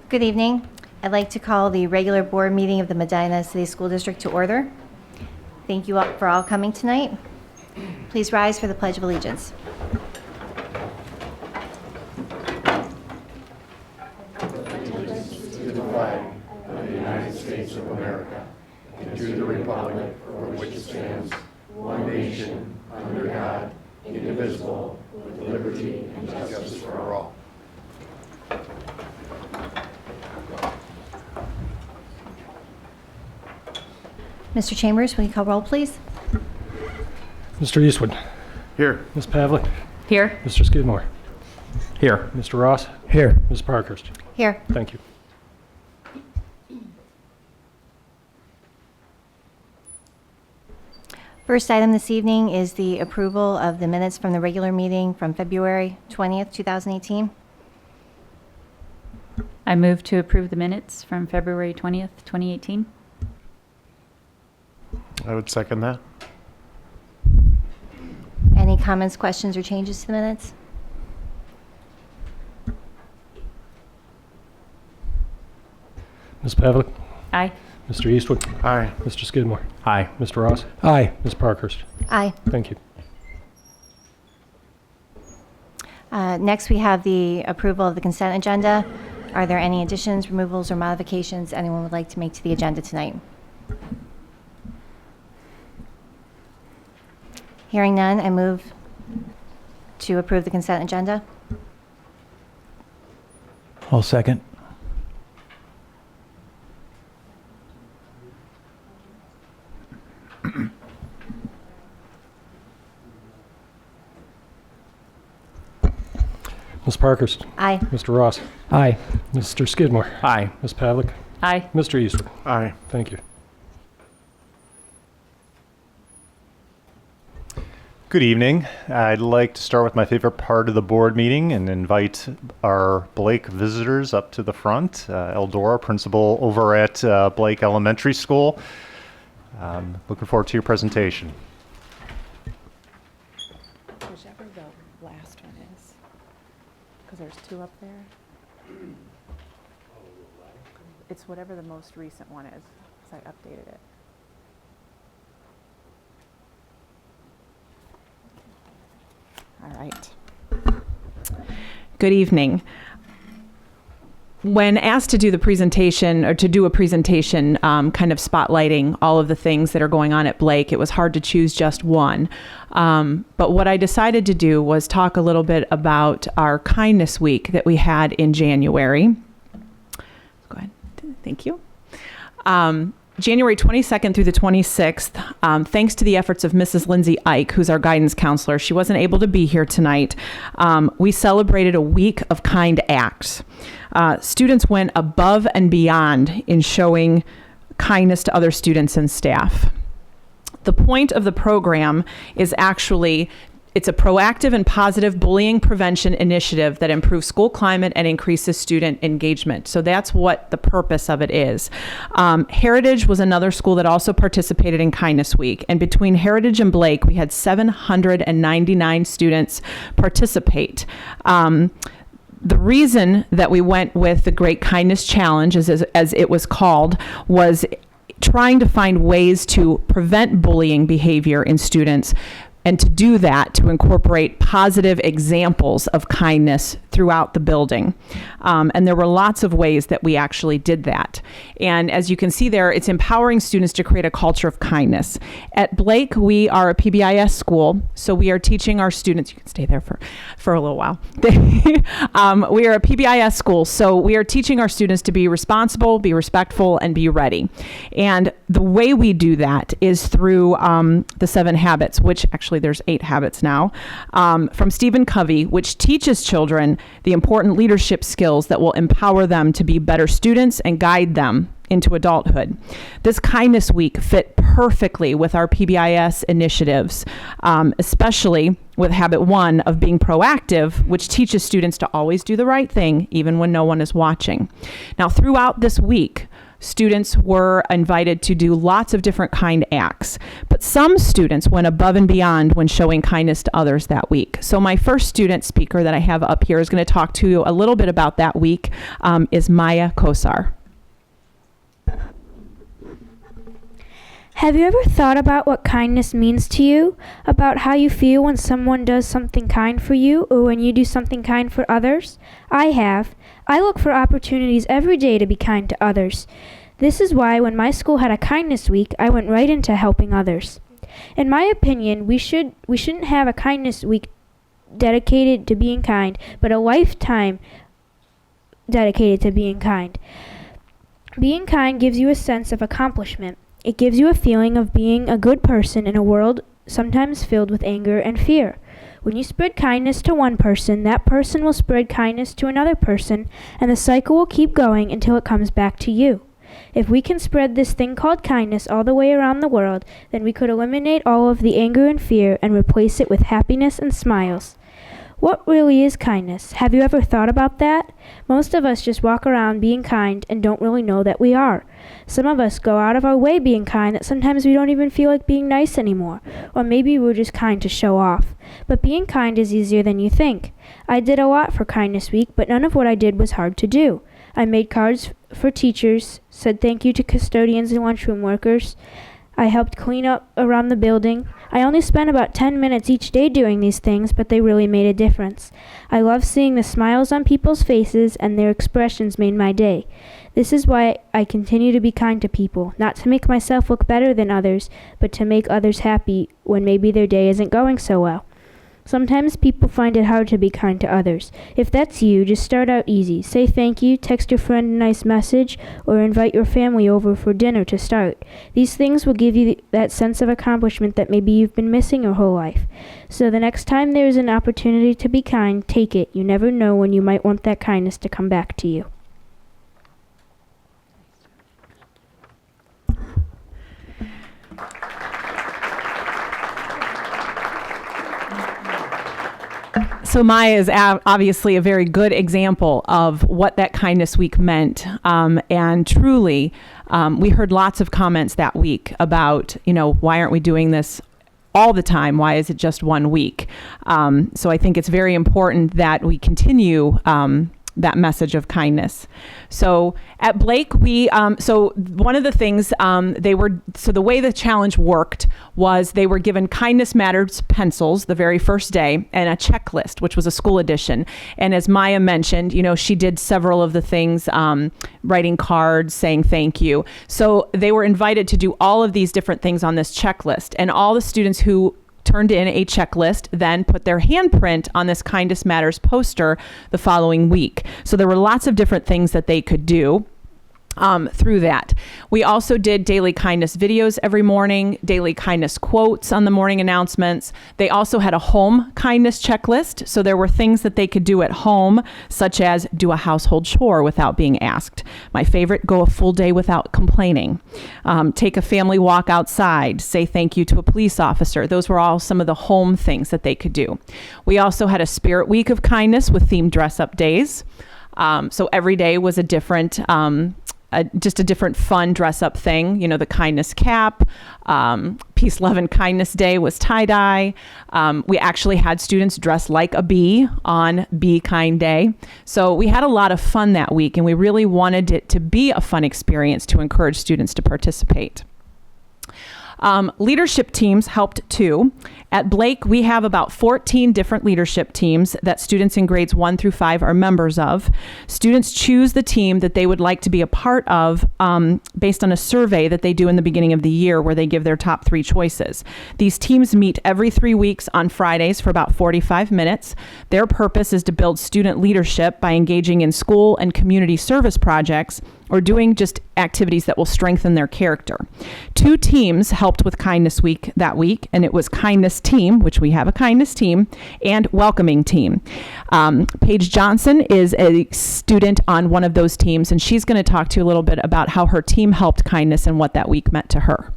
Good evening. I'd like to call the regular board meeting of the Medina City School District to order. Thank you all for all coming tonight. Please rise for the Pledge of Allegiance. To the flag of the United States of America and to the republic for which it stands, one nation, under God, indivisible, with liberty and justice for all. Mr. Chambers, will you call roll, please? Mr. Eastwood. Here. Ms. Pavlik. Here. Mr. Skidmore. Here. Mr. Ross. Here. Ms. Parkhurst. Here. Thank you. First item this evening is the approval of the minutes from the regular meeting from February 20th, 2018. I move to approve the minutes from February 20th, 2018. I would second that. Any comments, questions, or changes to the minutes? Ms. Pavlik. Aye. Mr. Eastwood. Aye. Mr. Skidmore. Aye. Mr. Ross. Aye. Ms. Parkhurst. Aye. Thank you. Next, we have the approval of the consent agenda. Are there any additions, removals, or modifications anyone would like to make to the agenda tonight? Hearing none, I move to approve the consent agenda. I'll second. Ms. Parkhurst. Aye. Mr. Ross. Aye. Mr. Skidmore. Aye. Ms. Pavlik. Aye. Mr. Eastwood. Aye. Thank you. Good evening. I'd like to start with my favorite part of the board meeting and invite our Blake visitors up to the front. Eldora, principal over at Blake Elementary School. Looking forward to your presentation. Whichever the last one is, because there's two up there. It's whatever the most recent one is, because I updated it. All right. Good evening. When asked to do the presentation, or to do a presentation kind of spotlighting all of the things that are going on at Blake, it was hard to choose just one. But what I decided to do was talk a little bit about our Kindness Week that we had in January. Go ahead. Thank you. January 22nd through the 26th, thanks to the efforts of Mrs. Lindsay Ike, who's our guidance counselor. She wasn't able to be here tonight. We celebrated a week of kind acts. Students went above and beyond in showing kindness to other students and staff. The point of the program is actually, it's a proactive and positive bullying prevention initiative that improves school climate and increases student engagement. So that's what the purpose of it is. Heritage was another school that also participated in Kindness Week. And between Heritage and Blake, we had 799 students participate. The reason that we went with the Great Kindness Challenge, as it was called, was trying to find ways to prevent bullying behavior in students, and to do that, to incorporate positive examples of kindness throughout the building. And there were lots of ways that we actually did that. And as you can see there, it's empowering students to create a culture of kindness. At Blake, we are a PBIS school, so we are teaching our students, you can stay there for a little while. We are a PBIS school, so we are teaching our students to be responsible, be respectful, and be ready. And the way we do that is through the 7 habits, which actually there's 8 habits now, from Stephen Covey, which teaches children the important leadership skills that will empower them to be better students and guide them into adulthood. This Kindness Week fit perfectly with our PBIS initiatives, especially with habit 1 of being proactive, which teaches students to always do the right thing, even when no one is watching. Now, throughout this week, students were invited to do lots of different kind acts, but some students went above and beyond when showing kindness to others that week. So my first student speaker that I have up here is going to talk to you a little bit about that week, is Maya Kosar. Have you ever thought about what kindness means to you? About how you feel when someone does something kind for you or when you do something kind for others? I have. I look for opportunities every day to be kind to others. This is why when my school had a kindness week, I went right into helping others. In my opinion, we shouldn't have a kindness week dedicated to being kind, but a lifetime dedicated to being kind. Being kind gives you a sense of accomplishment. It gives you a feeling of being a good person in a world sometimes filled with anger and fear. When you spread kindness to one person, that person will spread kindness to another person, and the cycle will keep going until it comes back to you. If we can spread this thing called kindness all the way around the world, then we could eliminate all of the anger and fear and replace it with happiness and smiles. What really is kindness? Have you ever thought about that? Most of us just walk around being kind and don't really know that we are. Some of us go out of our way being kind that sometimes we don't even feel like being nice anymore. Or maybe we're just kind to show off. But being kind is easier than you think. I did a lot for Kindness Week, but none of what I did was hard to do. I made cards for teachers, said thank you to custodians and lunchroom workers. I helped clean up around the building. I only spent about 10 minutes each day doing these things, but they really made a difference. I love seeing the smiles on people's faces, and their expressions made my day. This is why I continue to be kind to people, not to make myself look better than others, but to make others happy when maybe their day isn't going so well. Sometimes people find it hard to be kind to others. If that's you, just start out easy. Say thank you, text your friend a nice message, or invite your family over for dinner to start. These things will give you that sense of accomplishment that maybe you've been missing your whole life. So the next time there's an opportunity to be kind, take it. You never know when you might want that kindness to come back to you. So Maya is obviously a very good example of what that Kindness Week meant. And truly, we heard lots of comments that week about, why aren't we doing this all the time? Why is it just 1 week? So I think it's very important that we continue that message of kindness. So at Blake, so one of the things the way the challenge worked was they were given Kindness Matters pencils the very first day and a checklist, which was a school edition. And as Maya mentioned, she did several of the things, writing cards, saying thank you. So they were invited to do all of these different things on this checklist, and all the students who turned in a checklist, then put their handprint on this Kindness Matters poster the following week. So there were lots of different things that they could do through that. We also did daily kindness videos every morning, daily kindness quotes on the morning announcements. They also had a home kindness checklist. So there were things that they could do at home, such as do a household chore without being asked. My favorite, go a full day without complaining. Take a family walk outside, say thank you to a police officer. Those were all some of the home things that they could do. We also had a spirit week of kindness with themed dress up days. So every day was a different, just a different fun dress up thing. The kindness cap, Peace, Love, and Kindness Day was tie-dye. We actually had students dress like a bee on Be Kind Day. So we had a lot of fun that week, and we really wanted it to be a fun experience to encourage students to participate. Leadership teams helped too. At Blake, we have about 14 different leadership teams that students in grades 1 through 5 are members of. Students choose the team that they would like to be a part of based on a survey that they do in the beginning of the year where they give their top 3 choices. These teams meet every 3 weeks on Fridays for about 45 minutes. Their purpose is to build student leadership by engaging in school and community service projects or doing just activities that will strengthen their character. 2 teams helped with Kindness Week that week, and it was Kindness Team, which we have a Kindness Team, and Welcoming Team. Paige Johnson is a student on one of those teams, and she's going to talk to you a little bit about how her team helped kindness and what that week meant to her.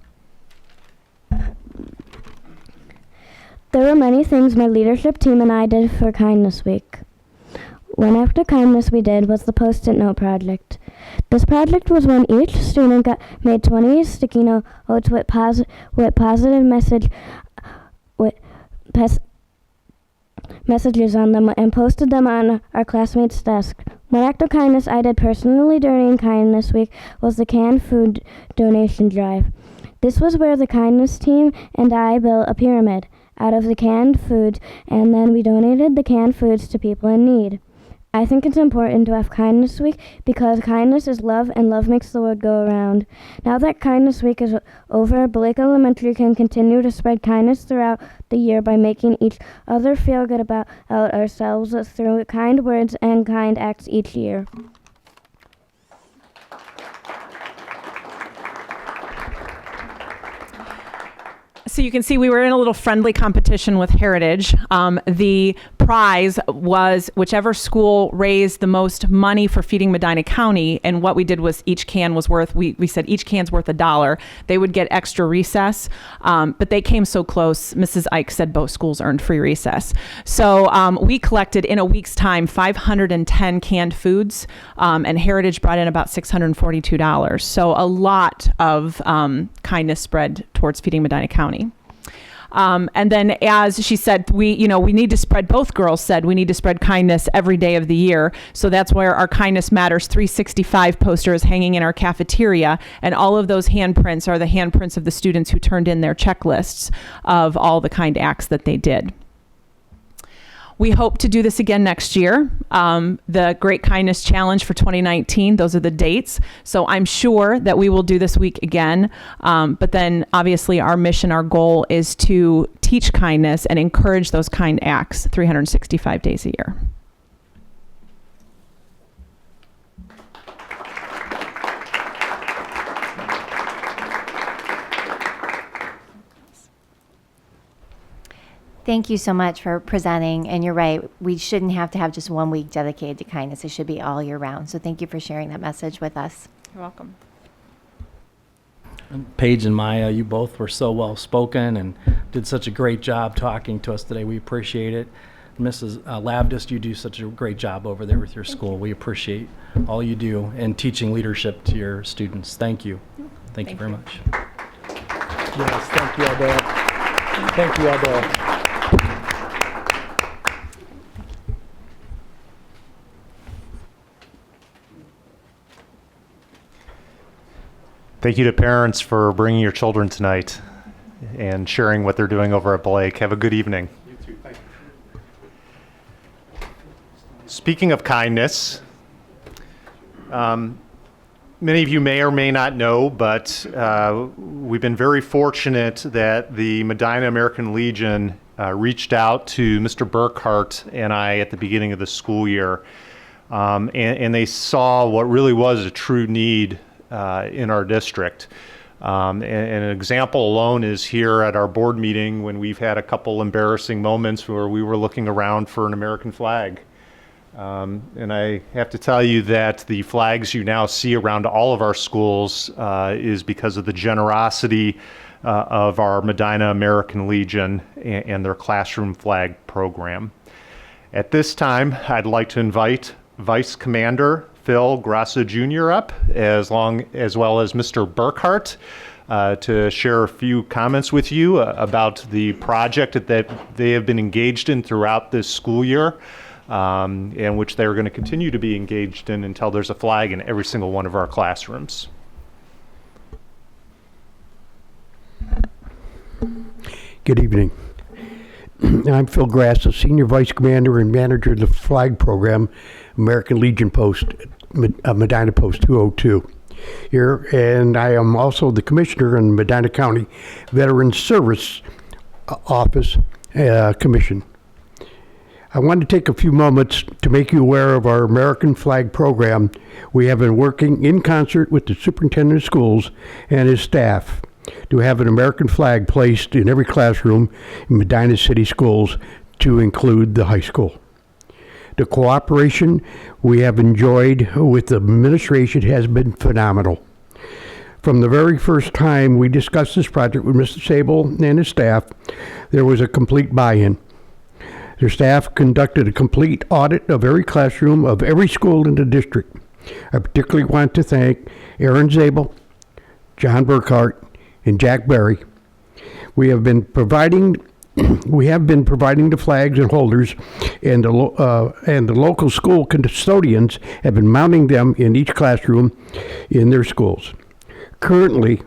There were many things my leadership team and I did for Kindness Week. One act of kindness we did was the Post-it note project. This project was when each student made 20 sticky notes with positive messages on them and posted them on our classmates' desk. One act of kindness I did personally during Kindness Week was the canned food donation drive. This was where the kindness team and I built a pyramid out of the canned foods, and then we donated the canned foods to people in need. I think it's important to have Kindness Week because kindness is love and love makes the world go around. Now that Kindness Week is over, Blake Elementary can continue to spread kindness throughout the year by making each other feel good about ourselves through kind words and kind acts each year. So you can see we were in a little friendly competition with Heritage. The prize was whichever school raised the most money for feeding Medina County, and what we did was each can was worth, we said each can's worth $1. They would get extra recess, but they came so close, Mrs. Ike said both schools earned free recess. So we collected in a week's time 510 canned foods, and Heritage brought in about $642. So a lot of kindness spread towards feeding Medina County. And then, as she said, we need to spread, both girls said we need to spread kindness every day of the year. So that's where our Kindness Matters 365 poster is hanging in our cafeteria. And all of those handprints are the handprints of the students who turned in their checklists of all the kind acts that they did. We hope to do this again next year. The Great Kindness Challenge for 2019, those are the dates. So I'm sure that we will do this week again. But then obviously our mission, our goal is to teach kindness and encourage those kind acts 365 days a year. Thank you so much for presenting, and you're right, we shouldn't have to have just 1 week dedicated to kindness. It should be all year round. So thank you for sharing that message with us. You're welcome. Paige and Maya, you both were so well spoken and did such a great job talking to us today. We appreciate it. Mrs. Labdist, you do such a great job over there with your school. We appreciate all you do in teaching leadership to your students. Thank you. Thank you very much. Yes, thank you, Adele. Thank you, Adele. Thank you to parents for bringing your children tonight and sharing what they're doing over at Blake. Have a good evening. You too. Thank you. Speaking of kindness, many of you may or may not know, but we've been very fortunate that the Medina American Legion reached out to Mr. Burkhart and I at the beginning of the school year, and they saw what really was a true need in our district. And an example alone is here at our board meeting when we've had a couple embarrassing moments where we were looking around for an American flag. And I have to tell you that the flags you now see around all of our schools is because of the generosity of our Medina American Legion and their classroom flag program. At this time, I'd like to invite Vice Commander Phil Grassa Jr. up, as well as Mr. Burkhart, to share a few comments with you about the project that they have been engaged in throughout this school year, and which they're going to continue to be engaged in until there's a flag in every single one of our classrooms. Good evening. I'm Phil Grassa, Senior Vice Commander and Manager of the Flag Program, American Legion Post, Medina Post 202 here, and I am also the Commissioner in Medina County Veterans Service Office Commission. I want to take a few moments to make you aware of our American Flag Program. We have been working in concert with the Superintendent of Schools and his staff to have an American flag placed in every classroom in Medina City Schools, to include the high school. The cooperation we have enjoyed with the administration has been phenomenal. From the very first time we discussed this project with Mr. Sable and his staff, there was a complete buy-in. Their staff conducted a complete audit of every classroom of every school in the district. I particularly want to thank Aaron Zabel, John Burkhart, and Jack Berry. We have been providing the flags and holders, and the local school custodians have been mounting them in each classroom in their schools. Currently,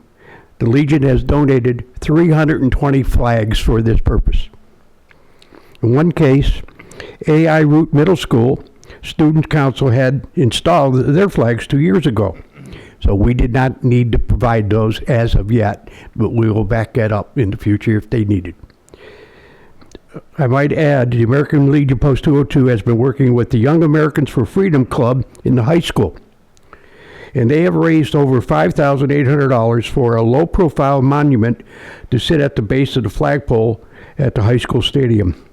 the Legion has donated 320 flags for this purpose. In one case, AI Root Middle School Student Council had installed their flags 2 years ago. So we did not need to provide those as of yet, but we will back that up in the future if they needed. I might add, the American Legion Post 202 has been working with the Young Americans for Freedom Club in the high school. And they have raised over $5,800 for a low-profile monument to sit at the base of the flagpole at the high school stadium.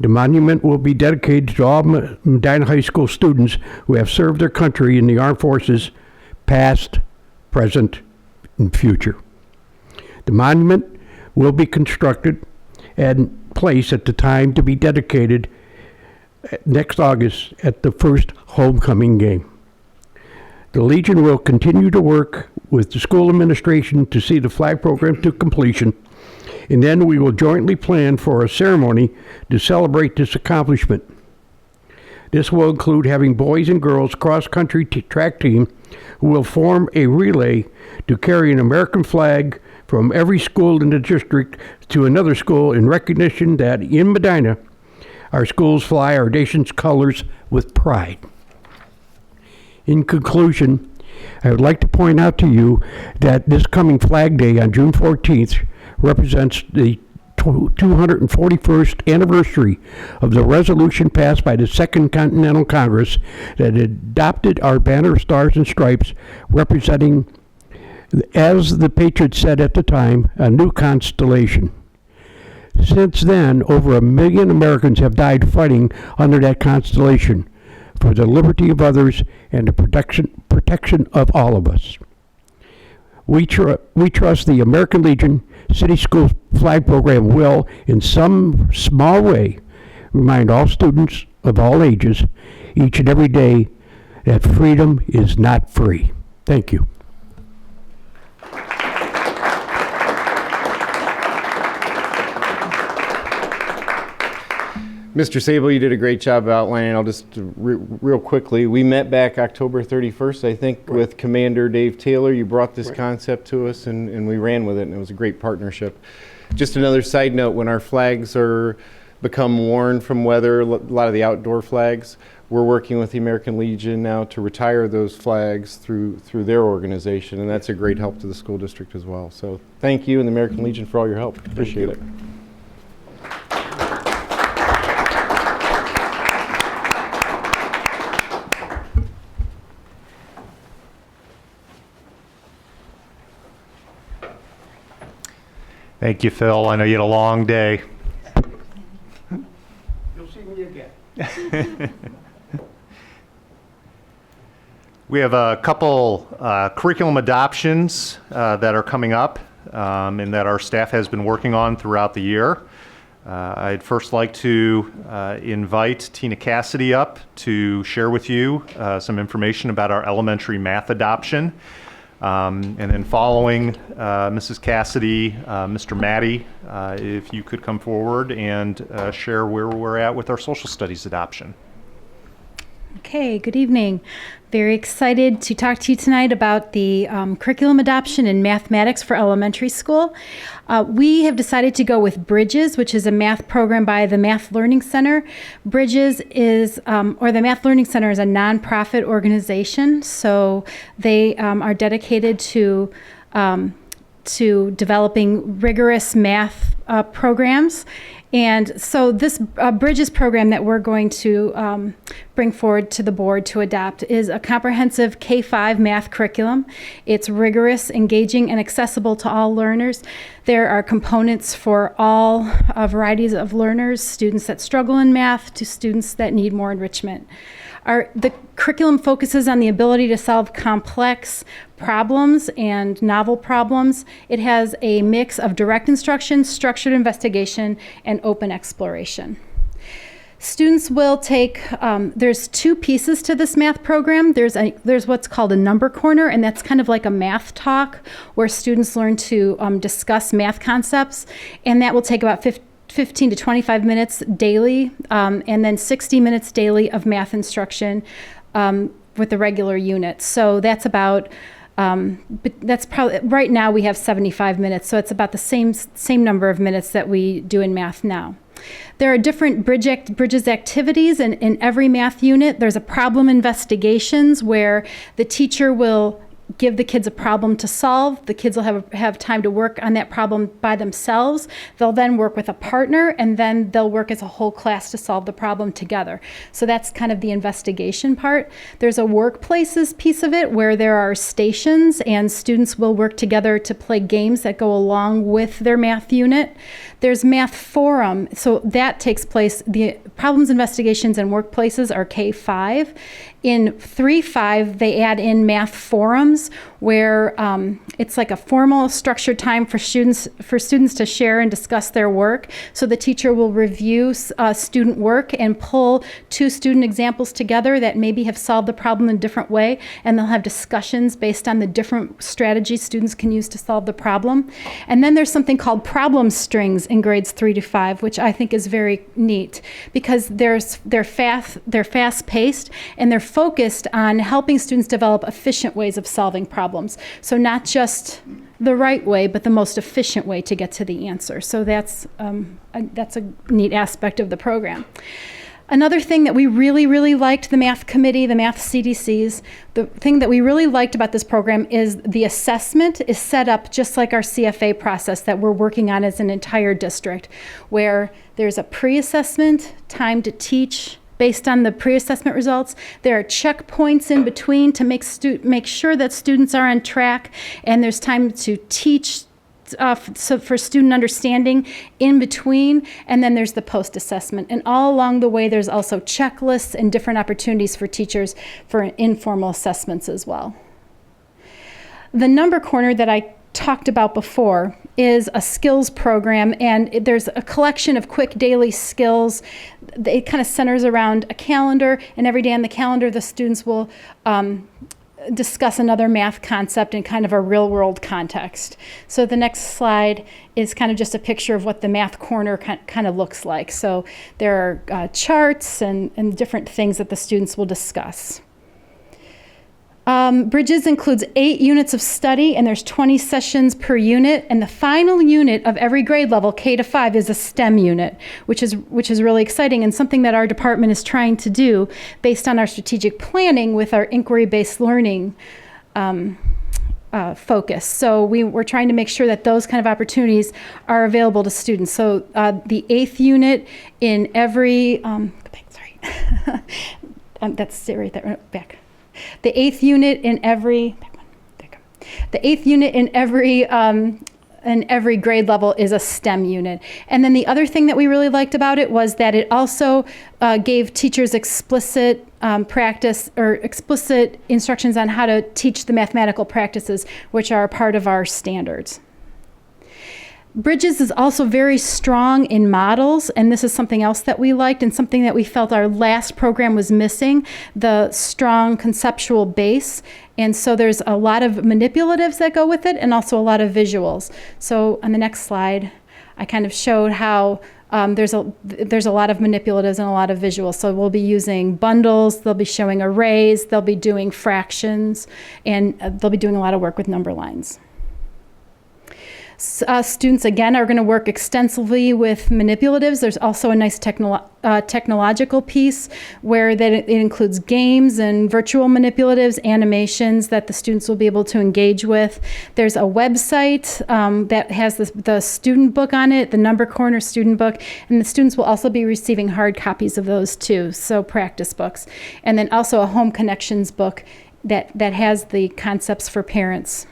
The monument will be dedicated to all Medina High School students who have served their country in the armed forces, past, present, and future. The monument will be constructed and placed at the time to be dedicated next August at the first homecoming game. The Legion will continue to work with the school administration to see the flag program to completion, and then we will jointly plan for a ceremony to celebrate this accomplishment. This will include having boys and girls cross-country track team who will form a relay to carry an American flag from every school in the district to another school in recognition that in Medina, our schools fly our nation's colors with pride. In conclusion, I would like to point out to you that this coming Flag Day on June 14th represents the 241st anniversary of the resolution passed by the Second Continental Congress that adopted our banner of stars and stripes, representing, as the Patriots said at the time, a new constellation. Since then, over 1 million Americans have died fighting under that constellation for the liberty of others and the protection of all of us. We trust the American Legion City School Flag Program will, in some small way, remind all students of all ages, each and every day, that freedom is not free. Thank you. Mr. Sable, you did a great job outlining. I'll just real quickly. We met back October 31st, I think, with Commander Dave Taylor. You brought this concept to us, and we ran with it, and it was a great partnership. Just another side note: when our flags are become worn from weather, a lot of the outdoor flags, we're working with the American Legion now to retire those flags through their organization, and that's a great help to the school district as well. So thank you and the American Legion for all your help. Appreciate it. Thank you, Phil. I know you had a long day. You'll see me again. We have a couple curriculum adoptions that are coming up and that our staff has been working on throughout the year. I'd first like to invite Tina Cassidy up to share with you some information about our elementary math adoption. And then following Mrs. Cassidy, Mr. Maddie, if you could come forward and share where we're at with our social studies adoption. Okay, good evening. Very excited to talk to you tonight about the curriculum adoption in mathematics for elementary school. We have decided to go with Bridges, which is a math program by the Math Learning Center. Bridges is, or the Math Learning Center is a nonprofit organization, so they are dedicated to developing rigorous math programs. And so this Bridges program that we're going to bring forward to the board to adopt is a comprehensive K-5 math curriculum. It's rigorous, engaging, and accessible to all learners. There are components for all varieties of learners, students that struggle in math to students that need more enrichment. The curriculum focuses on the ability to solve complex problems and novel problems. It has a mix of direct instruction, structured investigation, and open exploration. Students will take, there's two pieces to this math program. There's what's called a number corner, and that's kind of like a math talk where students learn to discuss math concepts, and that will take about 15 to 25 minutes daily, and then 60 minutes daily of math instruction with the regular unit. So that's about, but that's probably, right now we have 75 minutes, so it's about the same number of minutes that we do in math now. There are different bridges activities in every math unit. There's a problem investigations where the teacher will give the kids a problem to solve. The kids will have time to work on that problem by themselves. They'll then work with a partner, and then they'll work as a whole class to solve the problem together. So that's kind of the investigation part. There's a workplaces piece of it where there are stations, and students will work together to play games that go along with their math unit. There's math forum, so that takes place, the problems, investigations, and workplaces are K-5. In 3-5, they add in math forums where it's like a formal structured time for students to share and discuss their work. So the teacher will review student work and pull two student examples together that maybe have solved the problem in a different way, and they'll have discussions based on the different strategies students can use to solve the problem. And then there's something called problem strings in grades 3 to 5, which I think is very neat because they're fast-paced, and they're focused on helping students develop efficient ways of solving problems. So not just the right way, but the most efficient way to get to the answer. So that's a neat aspect of the program. Another thing that we really, really liked, the math committee, the math CDCs, the thing that we really liked about this program is the assessment is set up just like our CFA process that we're working on as an entire district, where there's a pre-assessment, time to teach, based on the pre-assessment results. There are checkpoints in between to make sure that students are on track, and there's time to teach so for student understanding in between, and then there's the post-assessment. And all along the way, there's also checklists and different opportunities for teachers for informal assessments as well. The number corner that I talked about before is a skills program, and there's a collection of quick daily skills. It kind of centers around a calendar, and every day on the calendar the students will discuss another math concept in kind of a real world context. So the next slide is kind of just a picture of what the math corner kind of looks like. So there are charts and different things that the students will discuss. Bridges includes 8 units of study, and there's 20 sessions per unit, and the final unit of every grade level, K to 5, is a STEM unit, which is really exciting and something that our department is trying to do based on our strategic planning with our inquiry-based learning focus. So we're trying to make sure that those kind of opportunities are available to students. So the 8th unit in every, that's it right there, back. The 8th unit in every, the 8th unit in every grade level is a STEM unit. And then the other thing that we really liked about it was that it also gave teachers explicit practice or explicit instructions on how to teach the mathematical practices, which are a part of our standards. Bridges is also very strong in models, and this is something else that we liked and something that we felt our last program was missing, the strong conceptual base. And so there's a lot of manipulatives that go with it and also a lot of visuals. So on the next slide, I kind of showed how there's a lot of manipulatives and a lot of visuals. So we'll be using bundles, they'll be showing arrays, they'll be doing fractions, and they'll be doing a lot of work with number lines. Students, again, are going to work extensively with manipulatives. There's also a nice technological piece where it includes games and virtual manipulatives, animations that the students will be able to engage with. There's a website that has the student book on it, the Number Corner student book, and the students will also be receiving hard copies of those too, so practice books. And then also a home connections book that has the concepts for parents.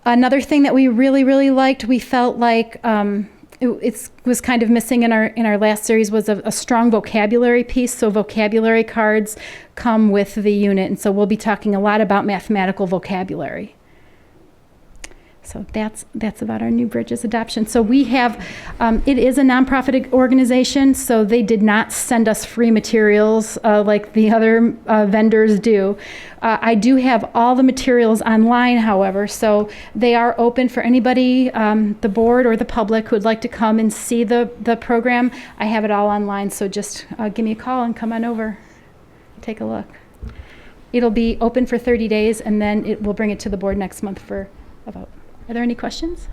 Another thing that we really, really liked, we felt like it was kind of missing in our last series, was a strong vocabulary piece. So vocabulary cards come with the unit, and so we'll be talking a lot about mathematical vocabulary. So that's about our new bridges adoption. So we have, it is a nonprofit organization, so they did not send us free materials like the other vendors do. I do have all the materials online, however, so they are open for anybody, the board or the public who would like to come and see the program. I have it all online, so just give me a call and come on over, take a look. It'll be open for 30 days, and then we'll bring it to the board next month for a vote. Are there any questions?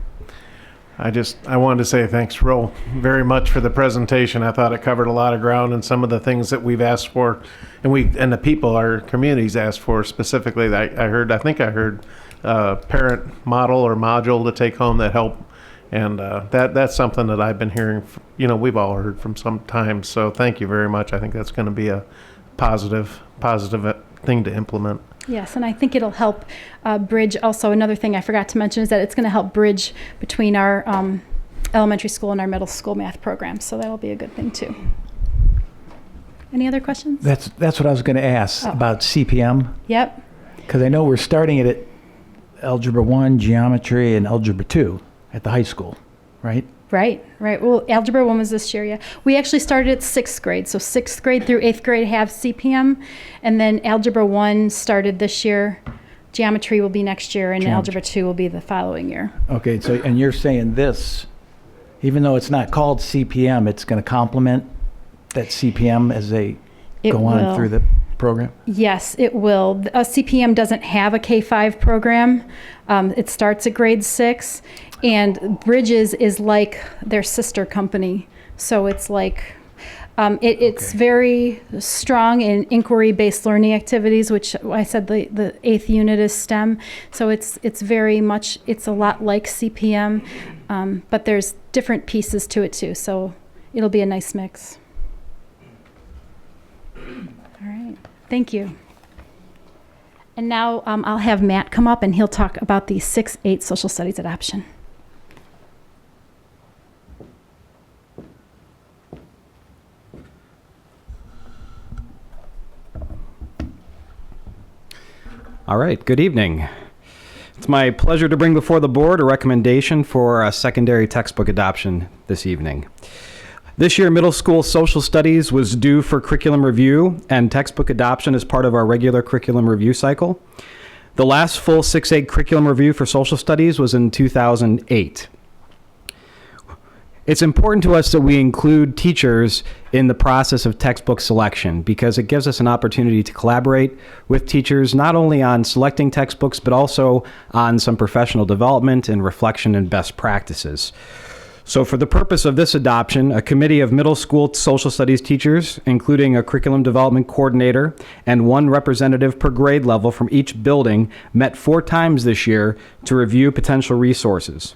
I wanted to say thanks real very much for the presentation. I thought it covered a lot of ground, and some of the things that we've asked for and the people, our communities asked for specifically. I think I heard parent model or module to take home that help. And that's something that I've been hearing, we've all heard from some time. So thank you very much. I think that's going to be a positive thing to implement. Yes, and I think it'll help bridge. Also, another thing I forgot to mention is that it's going to help bridge between our elementary school and our middle school math program. So that'll be a good thing too. Any other questions? That's what I was going to ask about CPM. Yep. Because I know we're starting it at Algebra 1, Geometry, and Algebra 2 at the high school, right? Right. Well, Algebra 1 was this year, yeah. We actually started at 6th grade. So 6th grade through 8th grade have CPM. And then Algebra 1 started this year. Geometry will be next year, and Algebra 2 will be the following year. Okay, so, and you're saying this, even though it's not called CPM, it's going to complement that CPM as they go on through the program? Yes, it will. CPM doesn't have a K-5 program. It starts at grade 6. And Bridges is like their sister company. So it's like, it's very strong in inquiry-based learning activities, which I said the 8th unit is STEM. So it's very much, it's a lot like CPM, but there's different pieces to it too. So it'll be a nice mix. All right, thank you. And now I'll have Matt come up and he'll talk about the 6-8 social studies adoption. All right, good evening. It's my pleasure to bring before the board a recommendation for a secondary textbook adoption this evening. This year, middle school social studies was due for curriculum review and textbook adoption as part of our regular curriculum review cycle. The last full 6-8 curriculum review for social studies was in 2008. It's important to us that we include teachers in the process of textbook selection because it gives us an opportunity to collaborate with teachers not only on selecting textbooks, but also on some professional development and reflection and best practices. So for the purpose of this adoption, a committee of middle school social studies teachers, including a curriculum development coordinator and one representative per grade level from each building, met 4 times this year to review potential resources.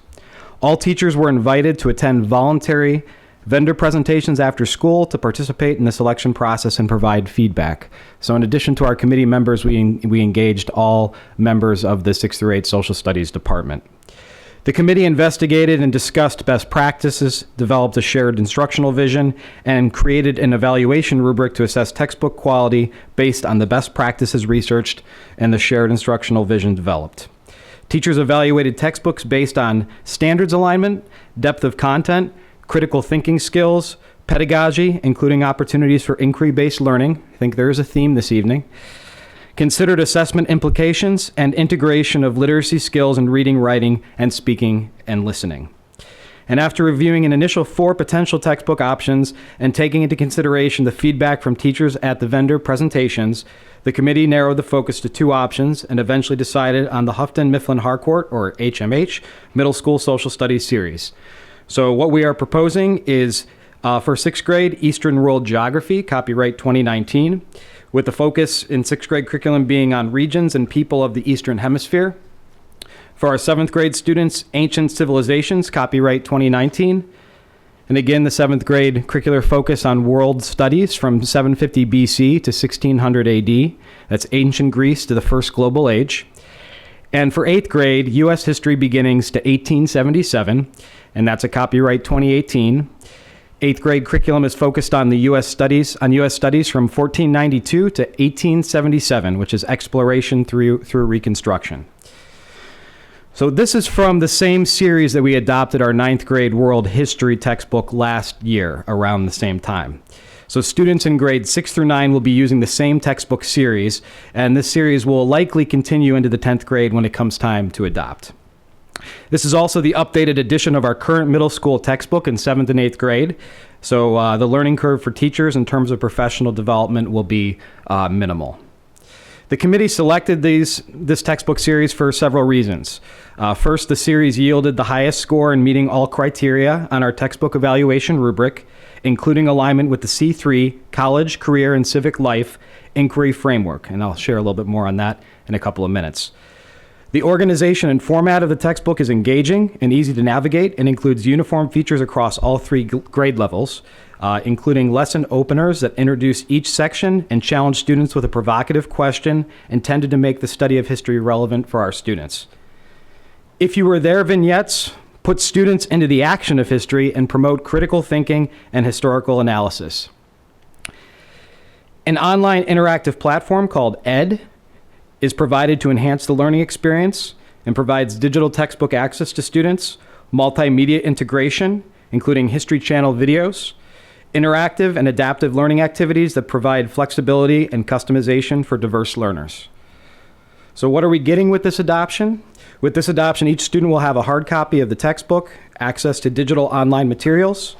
All teachers were invited to attend voluntary vendor presentations after school to participate in the selection process and provide feedback. So in addition to our committee members, we engaged all members of the 6th through 8 social studies department. The committee investigated and discussed best practices, developed a shared instructional vision, and created an evaluation rubric to assess textbook quality based on the best practices researched and the shared instructional vision developed. Teachers evaluated textbooks based on standards alignment, depth of content, critical thinking skills, pedagogy, including opportunities for inquiry-based learning. I think there is a theme this evening. Considered assessment implications and integration of literacy skills in reading, writing, and speaking and listening. And after reviewing an initial 4 potential textbook options and taking into consideration the feedback from teachers at the vendor presentations, the committee narrowed the focus to 2 options and eventually decided on the Houghton Mifflin Harcourt, or HMH, Middle School Social Studies series. So what we are proposing is for 6th grade, Eastern World Geography, copyright 2019, with the focus in 6th grade curriculum being on regions and people of the Eastern Hemisphere. For our 7th grade students, Ancient Civilizations, copyright 2019. And again, the 7th grade curricular focus on world studies from 750 BC to 1600 AD. That's ancient Greece to the first global age. And for 8th grade, U.S. history beginnings to 1877, and that's a copyright 2018. 8th grade curriculum is focused on the U.S. studies from 1492 to 1877, which is exploration through Reconstruction. So this is from the same series that we adopted our 9th grade world history textbook last year around the same time. So students in grades 6 through 9 will be using the same textbook series, and this series will likely continue into the 10th grade when it comes time to adopt. This is also the updated edition of our current middle school textbook in 7th and 8th grade. So the learning curve for teachers in terms of professional development will be minimal. The committee selected this textbook series for several reasons. First, the series yielded the highest score in meeting all criteria on our textbook evaluation rubric, including alignment with the C3 College, Career, and Civic Life Inquiry Framework, and I'll share a little bit more on that in a couple of minutes. The organization and format of the textbook is engaging and easy to navigate and includes uniform features across all 3 grade levels, including lesson openers that introduce each section and challenge students with a provocative question intended to make the study of history relevant for our students. If you were there, vignettes put students into the action of history and promote critical thinking and historical analysis. An online interactive platform called ED is provided to enhance the learning experience and provides digital textbook access to students, multimedia integration, including History Channel videos, interactive and adaptive learning activities that provide flexibility and customization for diverse learners. So what are we getting with this adoption? With this adoption, each student will have a hard copy of the textbook, access to digital online materials,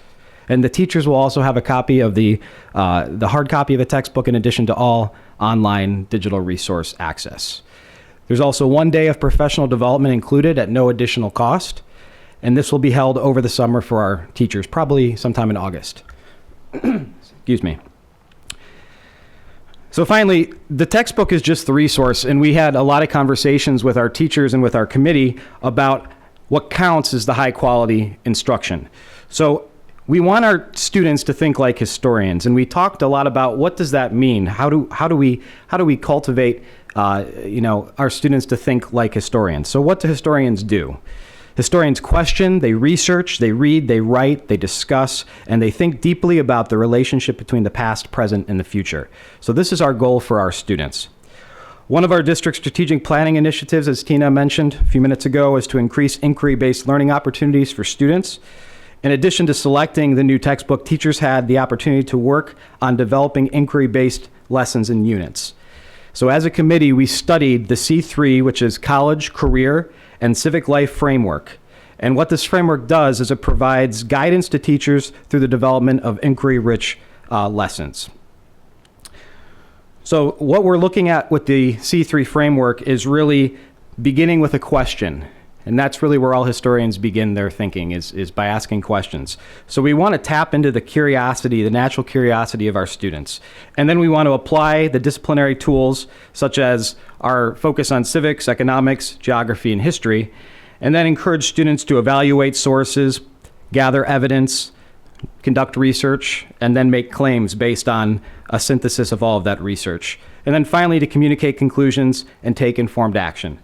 and the teachers will also have a copy of the hard copy of the textbook in addition to all online digital resource access. There's also 1 day of professional development included at no additional cost, and this will be held over the summer for our teachers, probably sometime in August. Excuse me. So finally, the textbook is just the resource, and we had a lot of conversations with our teachers and with our committee about what counts as the high quality instruction. So we want our students to think like historians, and we talked a lot about what does that mean? How do we cultivate our students to think like historians? So what do historians do? Historians question, they research, they read, they write, they discuss, and they think deeply about the relationship between the past, present, and the future. So this is our goal for our students. One of our district strategic planning initiatives, as Tina mentioned a few minutes ago, is to increase inquiry-based learning opportunities for students. In addition to selecting the new textbook, teachers had the opportunity to work on developing inquiry-based lessons and units. So as a committee, we studied the C3, which is College, Career, and Civic Life Framework. And what this framework does is it provides guidance to teachers through the development of inquiry-rich lessons. So what we're looking at with the C3 framework is really beginning with a question. And that's really where all historians begin their thinking, is by asking questions. So we want to tap into the curiosity, the natural curiosity of our students. And then we want to apply the disciplinary tools, such as our focus on civics, economics, geography, and history, and then encourage students to evaluate sources, gather evidence, conduct research, and then make claims based on a synthesis of all of that research. And then finally, to communicate conclusions and take informed action.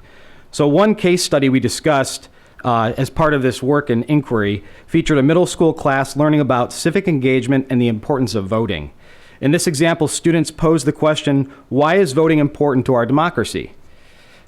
So one case study we discussed as part of this work and inquiry featured a middle school class learning about civic engagement and the importance of voting. In this example, students posed the question, why is voting important to our democracy?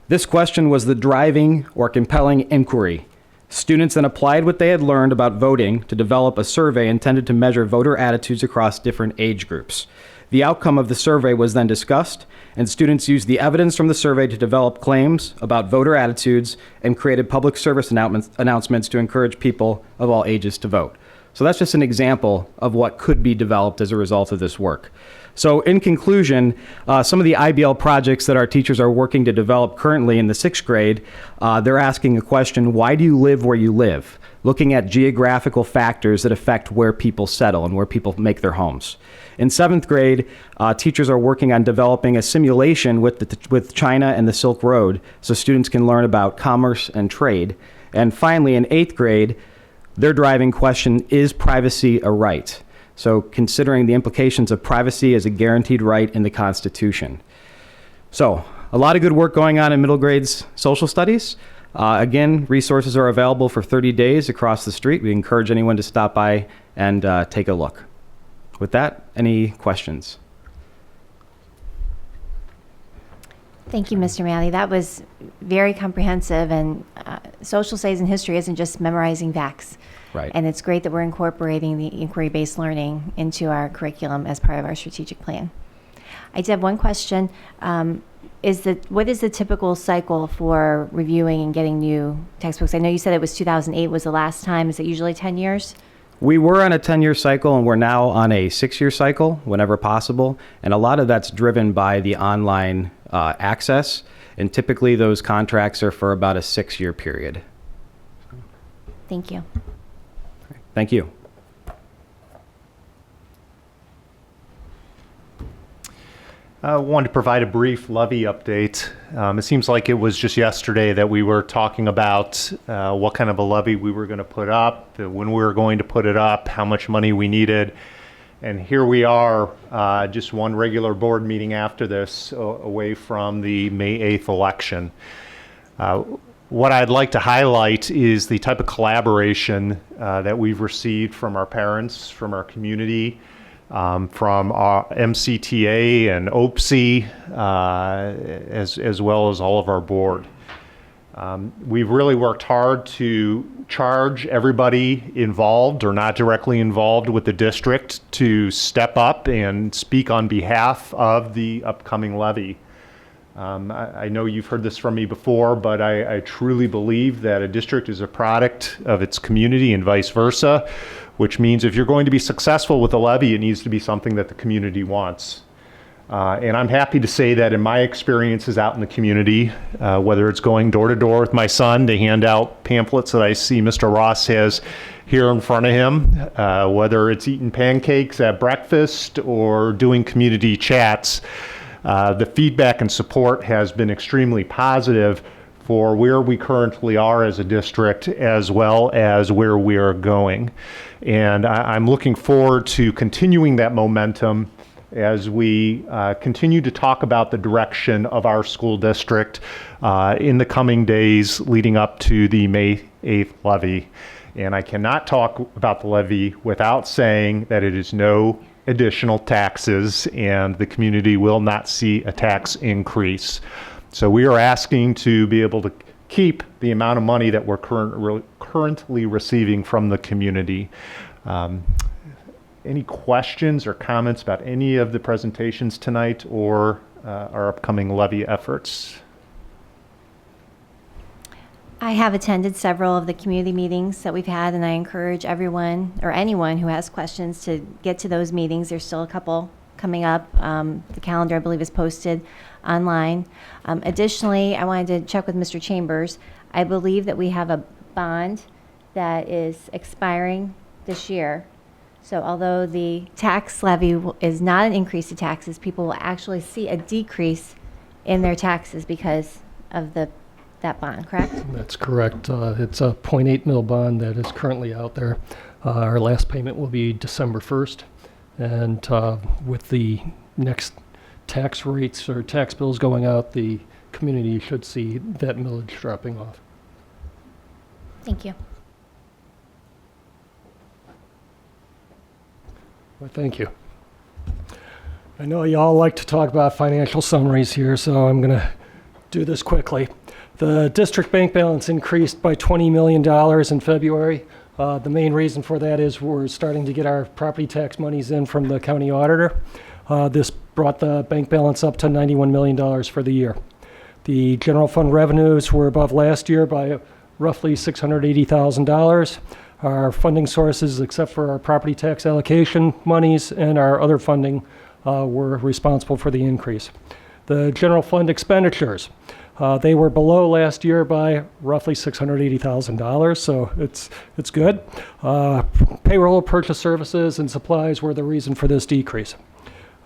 This question was the driving or compelling inquiry. Students then applied what they had learned about voting to develop a survey intended to measure voter attitudes across different age groups. The outcome of the survey was then discussed, and students used the evidence from the survey to develop claims about voter attitudes and created public service announcements to encourage people of all ages to vote. So that's just an example of what could be developed as a result of this work. So in conclusion, some of the IBL projects that our teachers are working to develop currently in the 6th grade, they're asking a question, why do you live where you live? Looking at geographical factors that affect where people settle and where people make their homes. In 7th grade, teachers are working on developing a simulation with China and the Silk Road so students can learn about commerce and trade. And finally, in 8th grade, their driving question, is privacy a right? So considering the implications of privacy as a guaranteed right in the Constitution. So a lot of good work going on in middle grades social studies. Again, resources are available for 30 days across the street. We encourage anyone to stop by and take a look. With that, any questions? Thank you, Mr. Malley. That was very comprehensive and social studies and history isn't just memorizing facts. Right. And it's great that we're incorporating the inquiry-based learning into our curriculum as part of our strategic plan. I did have one question. What is the typical cycle for reviewing and getting new textbooks? I know you said it was 2008 was the last time. Is it usually 10 years? We were on a 10-year cycle, and we're now on a 6-year cycle whenever possible. And a lot of that's driven by the online access. And typically those contracts are for about a 6-year period. Thank you. Thank you. I wanted to provide a brief levy update. It seems like it was just yesterday that we were talking about what kind of a levy we were going to put up, when we were going to put it up, how much money we needed. And here we are, just one regular board meeting after this, away from the May 8th election. What I'd like to highlight is the type of collaboration that we've received from our parents, from our community, from our MCTA and OPSI, as well as all of our board. We've really worked hard to charge everybody involved or not directly involved with the district to step up and speak on behalf of the upcoming levy. I know you've heard this from me before, but I truly believe that a district is a product of its community and vice versa, which means if you're going to be successful with a levy, it needs to be something that the community wants. And I'm happy to say that in my experiences out in the community, whether it's going door to door with my son to hand out pamphlets that I see Mr. Ross has here in front of him, whether it's eating pancakes at breakfast or doing community chats, the feedback and support has been extremely positive for where we currently are as a district, as well as where we are going. And I'm looking forward to continuing that momentum as we continue to talk about the direction of our school district in the coming days leading up to the May 8th levy. And I cannot talk about the levy without saying that it is no additional taxes, and the community will not see a tax increase. So we are asking to be able to keep the amount of money that we're currently receiving from the community. Any questions or comments about any of the presentations tonight or our upcoming levy efforts? I have attended several of the community meetings that we've had, and I encourage everyone or anyone who has questions to get to those meetings. There's still a couple coming up. The calendar, I believe, is posted online. Additionally, I wanted to check with Mr. Chambers. I believe that we have a bond that is expiring this year. So although the tax levy is not an increase to taxes, people will actually see a decrease in their taxes because of that bond, correct? That's correct. It's a 0.8 mil bond that is currently out there. Our last payment will be December 1st. And with the next tax rates or tax bills going out, the community should see that millage dropping off. Thank you. Well, thank you. I know y'all like to talk about financial summaries here, so I'm going to do this quickly. The district bank balance increased by $20 million in February. The main reason for that is we're starting to get our property tax monies in from the county auditor. This brought the bank balance up to $91 million for the year. The general fund revenues were above last year by roughly $680,000. Our funding sources, except for our property tax allocation monies and our other funding, were responsible for the increase. The general fund expenditures, they were below last year by roughly $680,000, so it's good. Payroll, purchase services, and supplies were the reason for this decrease.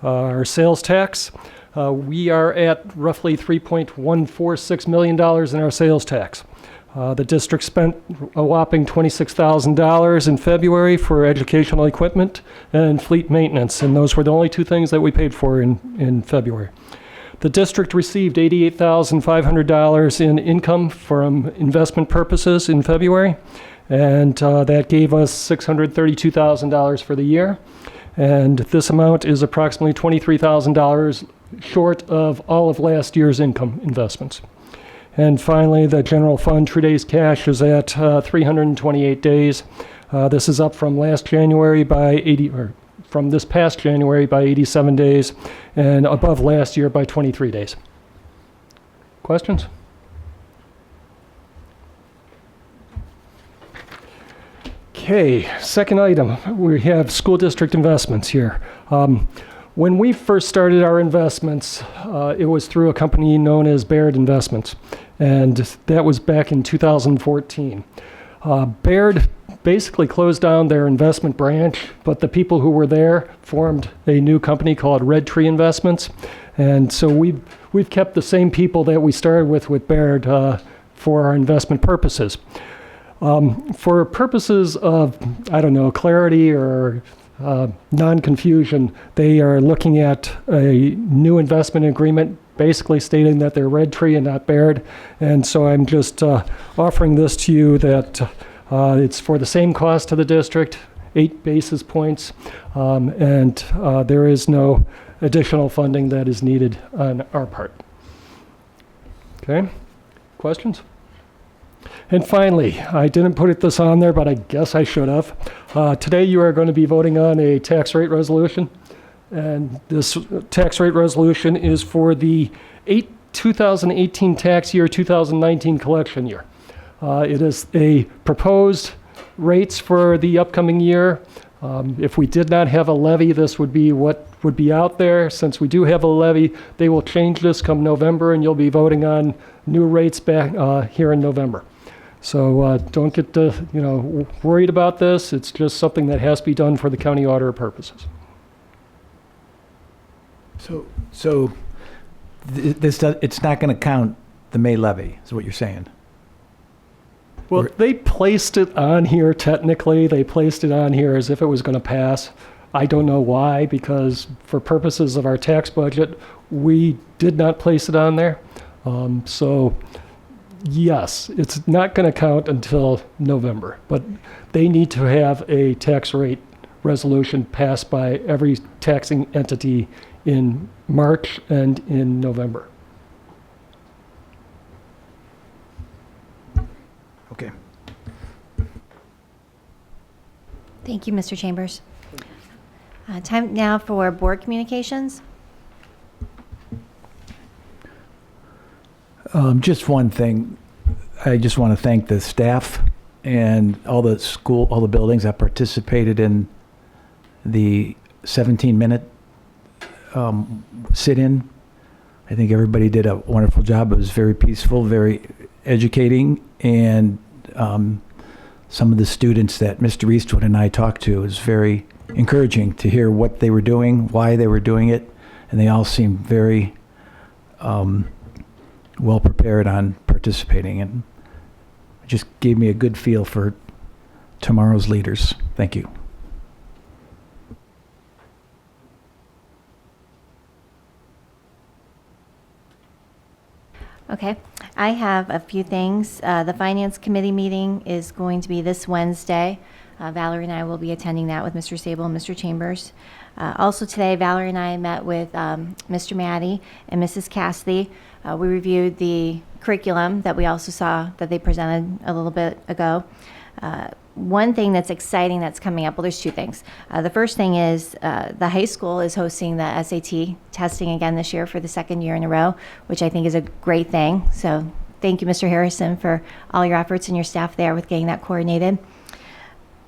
Our sales tax, we are at roughly $3.146 million in our sales tax. The district spent a whopping $26,000 in February for educational equipment and fleet maintenance, and those were the only two things that we paid for in February. The district received $88,500 in income from investment purposes in February, and that gave us $632,000 for the year. And this amount is approximately $23,000 short of all of last year's income investments. And finally, the general fund true days cash is at 328 days. This is up from last January by 80, or from this past January by 87 days, and above last year by 23 days. Questions? Okay, second item, we have school district investments here. When we first started our investments, it was through a company known as Baird Investments, and that was back in 2014. Baird basically closed down their investment branch, but the people who were there formed a new company called Red Tree Investments, and so we've kept the same people that we started with Baird for our investment purposes. For purposes of, I don't know, clarity or non-confusion, they are looking at a new investment agreement basically stating that they're Red Tree and not Baird. And so I'm just offering this to you that it's for the same cost to the district, 8 basis points, and there is no additional funding that is needed on our part. Okay, questions? And finally, I didn't put this on there, but I guess I should have. Today you are going to be voting on a tax rate resolution. And this tax rate resolution is for the 2018 tax year, 2019 collection year. It is a proposed rates for the upcoming year. If we did not have a levy, this would be what would be out there. Since we do have a levy, they will change this come November, and you'll be voting on new rates back here in November. So don't get worried about this. It's just something that has to be done for the county auditor purposes. So it's not going to count the May levy, is what you're saying? Well, they placed it on here technically. They placed it on here as if it was going to pass. I don't know why, because for purposes of our tax budget, we did not place it on there. So yes, it's not going to count until November, but they need to have a tax rate resolution passed by every taxing entity in March and in November. Okay. Thank you, Mr. Chambers. Time now for board communications. Just one thing. I just want to thank the staff and all the buildings that participated in the 17-minute sit-in. I think everybody did a wonderful job. It was very peaceful, very educating, and some of the students that Mr. Eastwood and I talked to, it was very encouraging to hear what they were doing, why they were doing it, and they all seemed very well prepared on participating, and it just gave me a good feel for tomorrow's leaders. Thank you. Okay, I have a few things. The Finance Committee meeting is going to be this Wednesday. Valerie and I will be attending that with Mr. Sable and Mr. Chambers. Also today, Valerie and I met with Mr. Maddie and Mrs. Cassidy. We reviewed the curriculum that we also saw that they presented a little bit ago. One thing that's exciting that's coming up, well, there's two things. The first thing is the high school is hosting the SAT testing again this year for the second year in a row, which I think is a great thing. So thank you, Mr. Harrison, for all your efforts and your staff there with getting that coordinated.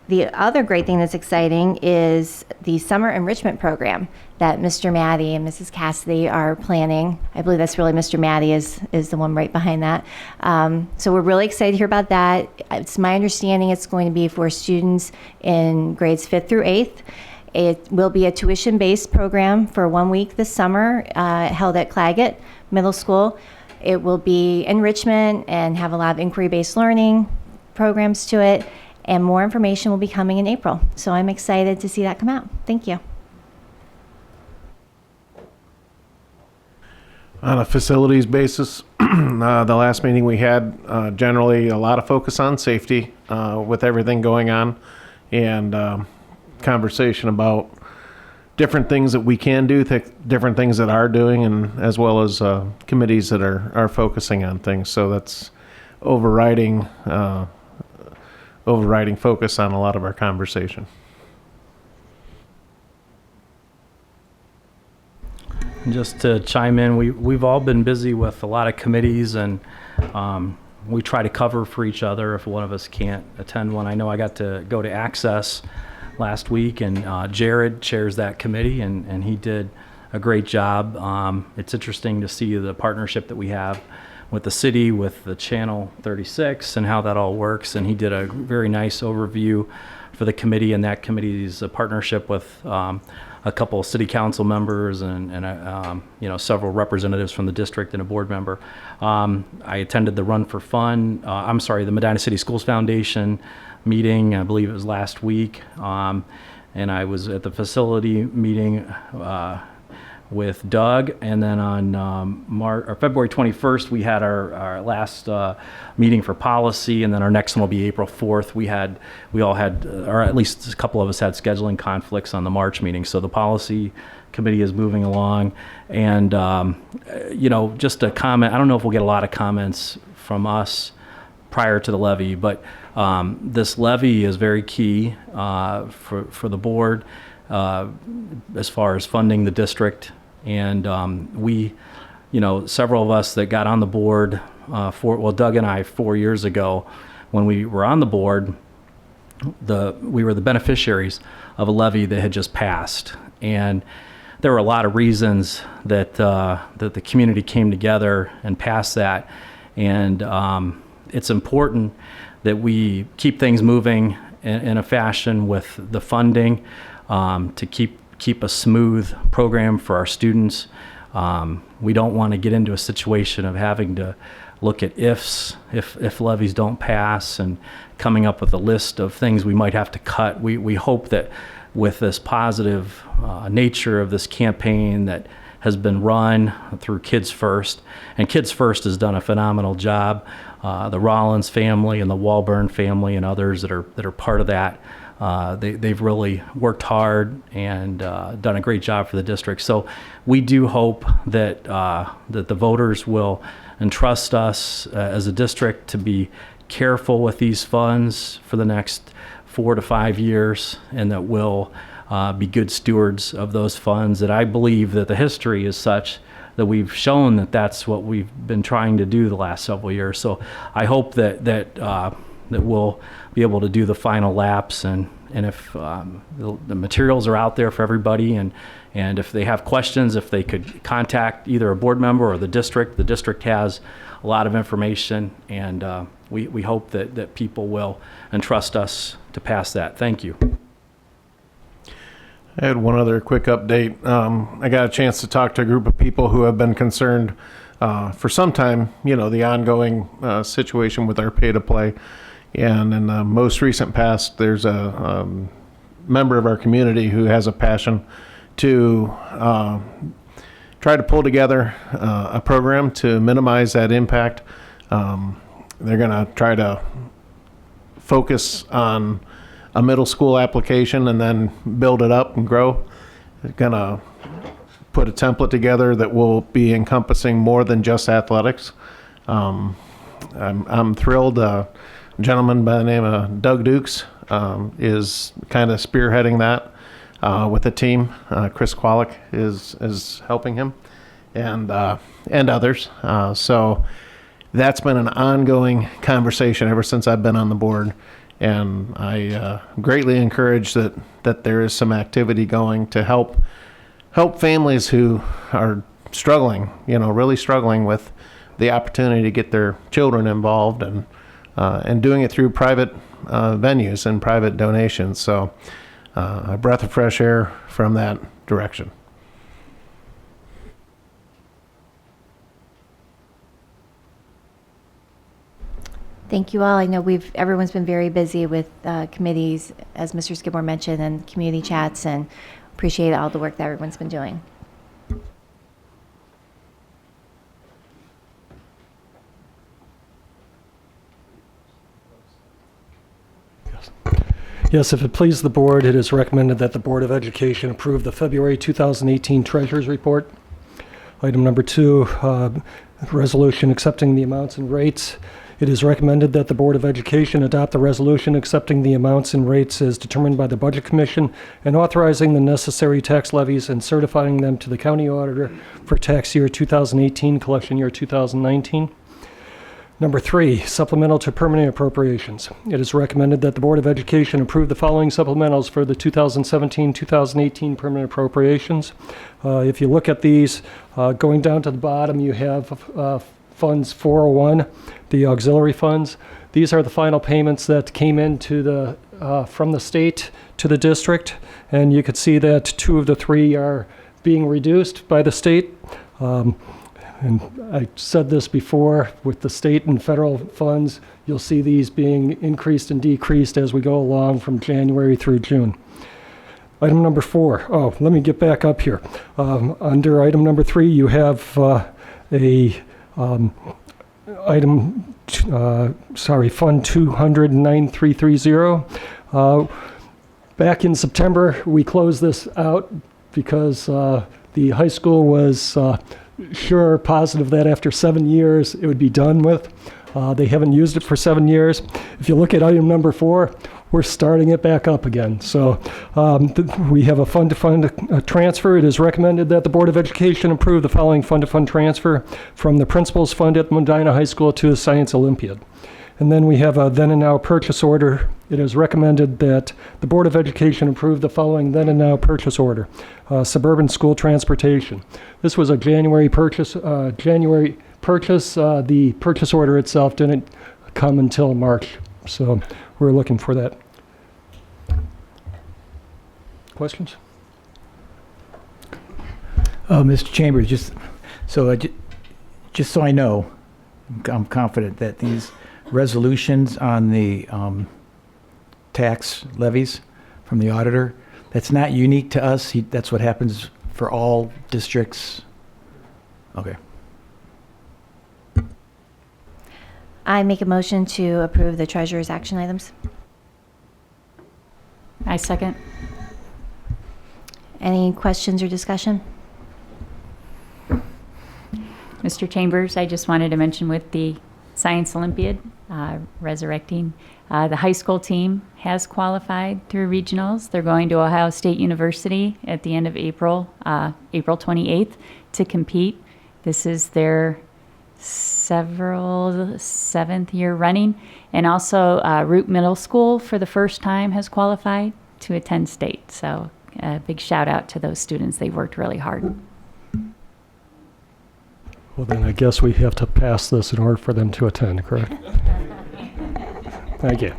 The other great thing that's exciting is the summer enrichment program that Mr. Maddie and Mrs. Cassidy are planning. I believe that's really Mr. Maddie is the one right behind that. So we're really excited to hear about that. It's my understanding it's going to be for students in grades 5th through 8th. It will be a tuition-based program for 1 week this summer, held at Claggett Middle School. It will be enrichment and have a lot of inquiry-based learning programs to it. And more information will be coming in April. So I'm excited to see that come out. Thank you. On a facilities basis, the last meeting we had, generally a lot of focus on safety with everything going on, and conversation about different things that we can do, different things that are doing, and as well as committees that are focusing on things. So that's overriding focus on a lot of our conversation. And just to chime in, we've all been busy with a lot of committees, and we try to cover for each other if one of us can't attend one. I know I got to go to Access last week, and Jared chairs that committee, and he did a great job. It's interesting to see the partnership that we have with the city, with the Channel 36, and how that all works. And he did a very nice overview for the committee, and that committee's a partnership with a couple of city council members and several representatives from the district and a board member. I attended the Run for Fun, the Medina City Schools Foundation meeting, I believe it was last week. And I was at the facility meeting with Doug, and then on February 21st, we had our last meeting for policy, and then our next one will be April 4th. We all had, or at least a couple of us had scheduling conflicts on the March meeting, so the policy committee is moving along. And, just a comment, I don't know if we'll get a lot of comments from us prior to the levy, but this levy is very key for the board as far as funding the district. And several of us that got on the board, Doug and I 4 years ago, when we were on the board, we were the beneficiaries of a levy that had just passed. And there were a lot of reasons that the community came together and passed that. And it's important that we keep things moving in a fashion with the funding to keep a smooth program for our students. We don't want to get into a situation of having to look at ifs, if levies don't pass, and coming up with a list of things we might have to cut. We hope that with this positive nature of this campaign that has been run through Kids First, and Kids First has done a phenomenal job. The Rollins family and the Walburn family and others that are part of that, they've really worked hard and done a great job for the district. So we do hope that that the voters will entrust us as a district to be careful with these funds for the next 4 to 5 years, and that we'll be good stewards of those funds. That I believe that the history is such that we've shown that that's what we've been trying to do the last several years. So I hope that we'll be able to do the final laps, and if the materials are out there for everybody, and if they have questions, if they could contact either a board member or the district has a lot of information, and we hope that people will entrust us to pass that. Thank you. I had one other quick update. I got a chance to talk to a group of people who have been concerned for some time, the ongoing situation with our pay-to-play. And in the most recent past, there's a member of our community who has a passion to try to pull together a program to minimize that impact. They're going to try to focus on a middle school application and then build it up and grow. They're going to put a template together that will be encompassing more than just athletics. I'm thrilled. A gentleman by the name of Doug Dukes is kind of spearheading that with the team. Chris Kwalik is helping him, and others. So that's been an ongoing conversation ever since I've been on the board. And I greatly encourage that there is some activity going to help families who are struggling, really struggling with the opportunity to get their children involved, and doing it through private venues and private donations. So a breath of fresh air from that direction. Thank you all. I know everyone's been very busy with committees, as Mr. Skidmore mentioned, and community chats, and appreciate all the work that everyone's been doing. Yes, if it pleases the board, it is recommended that the Board of Education approve the February 2018 Treasurers Report. Item number 2, resolution accepting the amounts and rates. It is recommended that the Board of Education adopt the resolution accepting the amounts and rates as determined by the Budget Commission and authorizing the necessary tax levies and certifying them to the county auditor for tax year 2018, collection year 2019. Number 3, supplemental to permanent appropriations. It is recommended that the Board of Education approve the following supplementals for the 2017-2018 permanent appropriations. If you look at these, going down to the bottom, you have Funds 401, the auxiliary funds. These are the final payments that came into the from the state to the district, and you could see that 2 of the 3 are being reduced by the state. And I said this before, with the state and federal funds, you'll see these being increased and decreased as we go along from January through June. Item number 4. Oh, let me get back up here. Under item number 3, you have Fund 200-9330. Back in September, we closed this out because the high school was positive that after 7 years it would be done with. They haven't used it for 7 years. If you look at item number 4, we're starting it back up again. So we have a fund-to-fund transfer. It is recommended that the Board of Education approve the following fund-to-fund transfer from the Principals Fund at Medina High School to the Science Olympiad. And then we have a then and now purchase order. It is recommended that the Board of Education approve the following then and now purchase order. Suburban school transportation. This was a January purchase. The purchase order itself didn't come until March. So we're looking for that. Questions? Mr. Chambers, just so I know, I'm confident that these resolutions on the tax levies from the auditor, that's not unique to us. That's what happens for all districts. Okay. I make a motion to approve the treasurer's action items. I second. Any questions or discussion? Mr. Chambers, I just wanted to mention with the Science Olympiad, resurrecting, the high school team has qualified through regionals. They're going to Ohio State University at the end of April, April 28th, to compete. This is their 7th year running. And also Root Middle School for the first time has qualified to attend state. So a big shout out to those students. They've worked really hard. Well, then I guess we have to pass this in order for them to attend, correct? Thank you.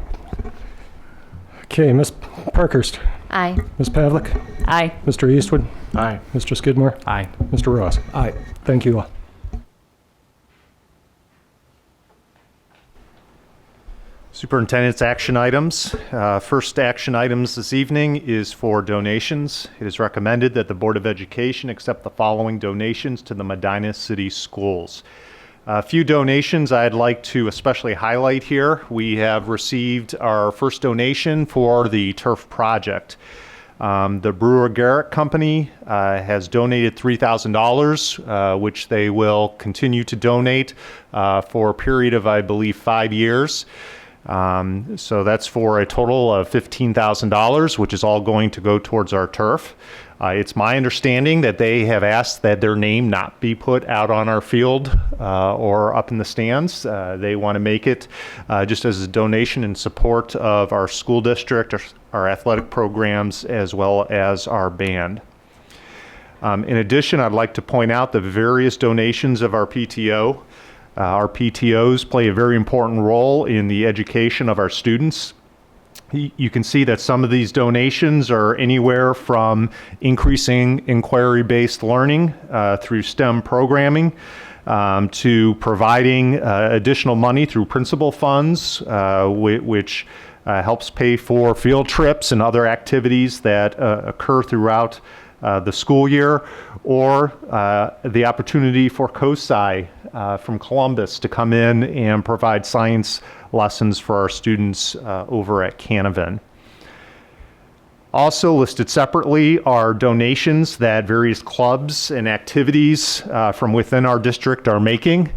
Okay, Ms. Parkhurst. Aye. Ms. Pavlik. Aye. Mr. Eastwood. Aye. Mr. Skidmore. Aye. Mr. Ross. Aye. Thank you all. Superintendent's action items. First action items this evening is for donations. It is recommended that the Board of Education accept the following donations to the Medina City Schools. A few donations I'd like to especially highlight here. We have received our first donation for the turf project. The Brewer Garrett Company has donated $3,000, which they will continue to donate for a period of, I believe, 5 years. So that's for a total of $15,000, which is all going to go towards our turf. It's my understanding that they have asked that their name not be put out on our field or up in the stands. They want to make it just as a donation in support of our school district, our athletic programs, as well as our band. In addition, I'd like to point out the various donations of our PTO. Our PTOs play a very important role in the education of our students. You can see that some of these donations are anywhere from increasing inquiry-based learning through STEM programming to providing additional money through principal funds, which helps pay for field trips and other activities that occur throughout the school year, or the opportunity for COSI from Columbus to come in and provide science lessons for our students over at Canavan. Also listed separately are donations that various clubs and activities from within our district are making.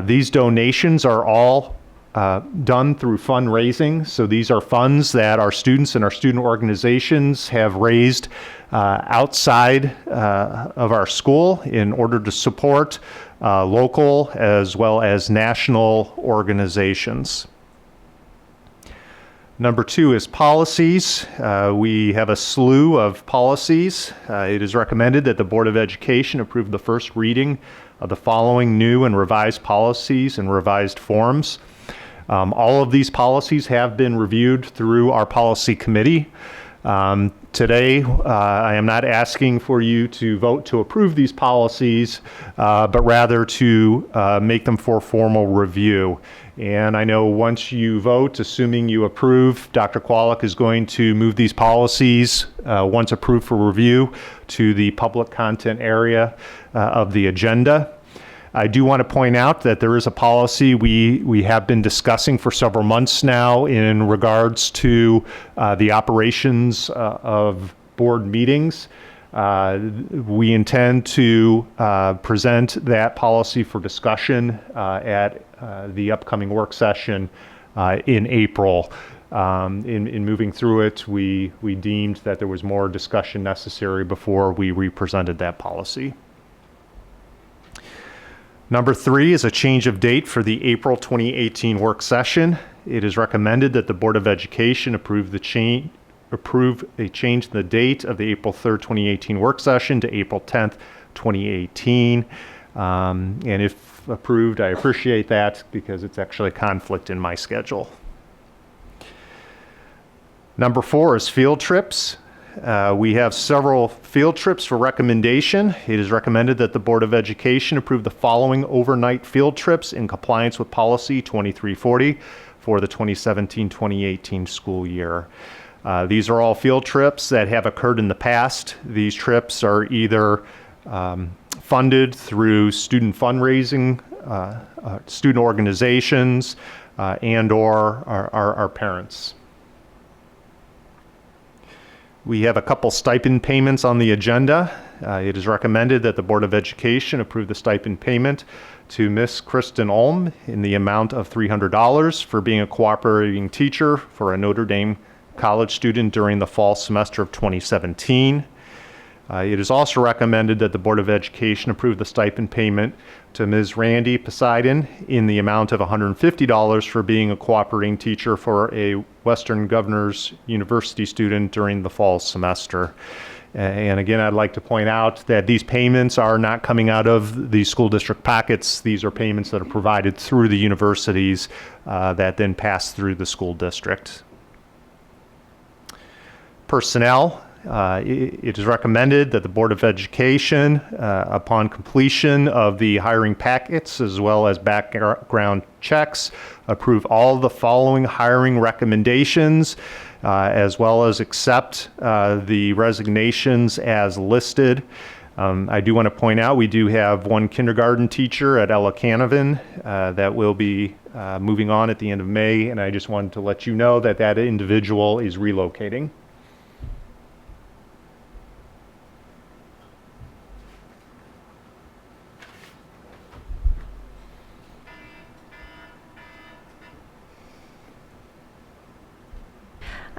These donations are all done through fundraising. So these are funds that our students and our student organizations have raised outside of our school in order to support local as well as national organizations. Number 2 is policies. We have a slew of policies. It is recommended that the Board of Education approve the first reading of the following new and revised policies and revised forms. All of these policies have been reviewed through our policy committee. Today, I am not asking for you to vote to approve these policies, but rather to make them for formal review. And I know once you vote, assuming you approve, Dr. Kwolek is going to move these policies, once approved for review, to the public content area of the agenda. I do want to point out that there is a policy we have been discussing for several months now in regards to the operations of board meetings. We intend to present that policy for discussion at the upcoming work session in April. In moving through it, we deemed that there was more discussion necessary before we represented that policy. Number 3 is a change of date for the April 2018 work session. It is recommended that the Board of Education approve a change in the date of the April 3rd, 2018 work session to April 10th, 2018. And if approved, I appreciate that because it's actually a conflict in my schedule. Number 4 is field trips. We have several field trips for recommendation. It is recommended that the Board of Education approve the following overnight field trips in compliance with Policy 2340 for the 2017-2018 school year. These are all field trips that have occurred in the past. These trips are either funded through student fundraising, student organizations, and or our parents. We have a couple stipend payments on the agenda. It is recommended that the Board of Education approve the stipend payment to Miss Kristen Ulm in the amount of $300 for being a cooperating teacher for a Notre Dame college student during the fall semester of 2017. It is also recommended that the Board of Education approve the stipend payment to Ms. Randy Poseidon in the amount of $150 for being a cooperating teacher for a Western Governors University student during the fall semester. And again, I'd like to point out that these payments are not coming out of the school district pockets. These are payments that are provided through the universities that then pass through the school district. Personnel. It is recommended that the Board of Education, upon completion of the hiring packets as well as background checks, approve all the following hiring recommendations, as well as accept the resignations as listed. I do want to point out we do have one kindergarten teacher at Ella Canavan that will be moving on at the end of May, and I just wanted to let you know that that individual is relocating.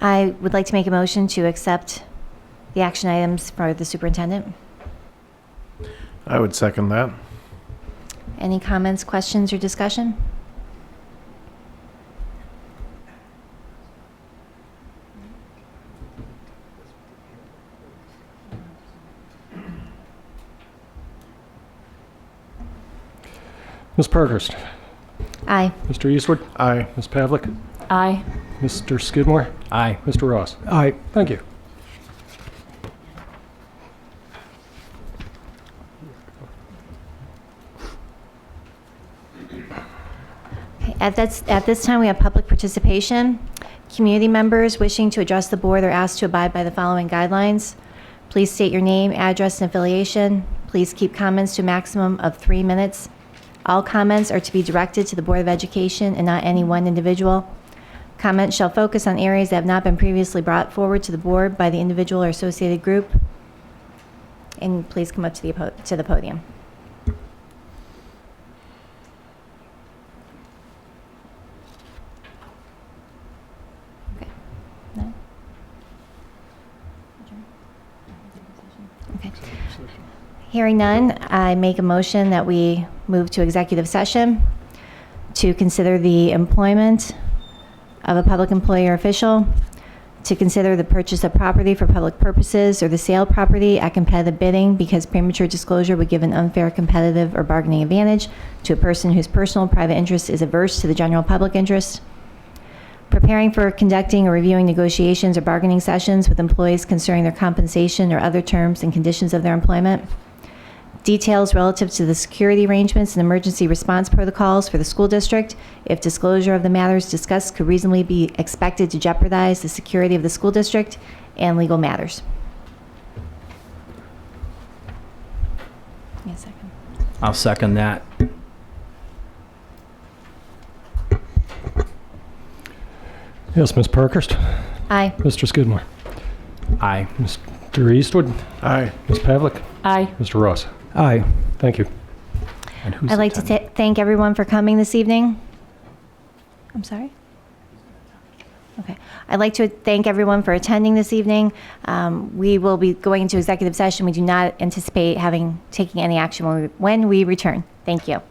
I would like to make a motion to accept the action items for the superintendent. I would second that. Any comments, questions, or discussion? Ms. Parkhurst. Aye. Mr. Eastwood. Aye. Ms. Pavlik. Aye. Mr. Skidmore. Aye. Mr. Ross. Aye. Thank you. Okay, at this time, we have public participation. Community members wishing to address the board are asked to abide by the following guidelines. Please state your name, address, and affiliation. Please keep comments to a maximum of 3 minutes. All comments are to be directed to the Board of Education and not any one individual. Comments shall focus on areas that have not been previously brought forward to the board by the individual or associated group. And please come up to the podium. Okay. No? Okay. Hearing none, I make a motion that we move to executive session to consider the employment of a public employee or official, to consider the purchase of property for public purposes or the sale of property at competitive bidding because premature disclosure would give an unfair competitive or bargaining advantage to a person whose personal private interest is averse to the general public interest, preparing for conducting or reviewing negotiations or bargaining sessions with employees concerning their compensation or other terms and conditions of their employment, details relative to the security arrangements and emergency response protocols for the school district if disclosure of the matters discussed could reasonably be expected to jeopardize the security of the school district, and legal matters. Yes, second. I'll second that. Yes, Ms. Parkhurst. Aye. Mr. Skidmore. Aye. Mr. Eastwood. Aye. Ms. Pavlik. Aye. Mr. Ross. Aye. Thank you. And who's I'd like to attending? thank everyone for coming this evening. I'm sorry? Okay. I'd like to thank everyone for attending this evening. We will be going into executive session. We do not anticipate taking any action when we return. Thank you.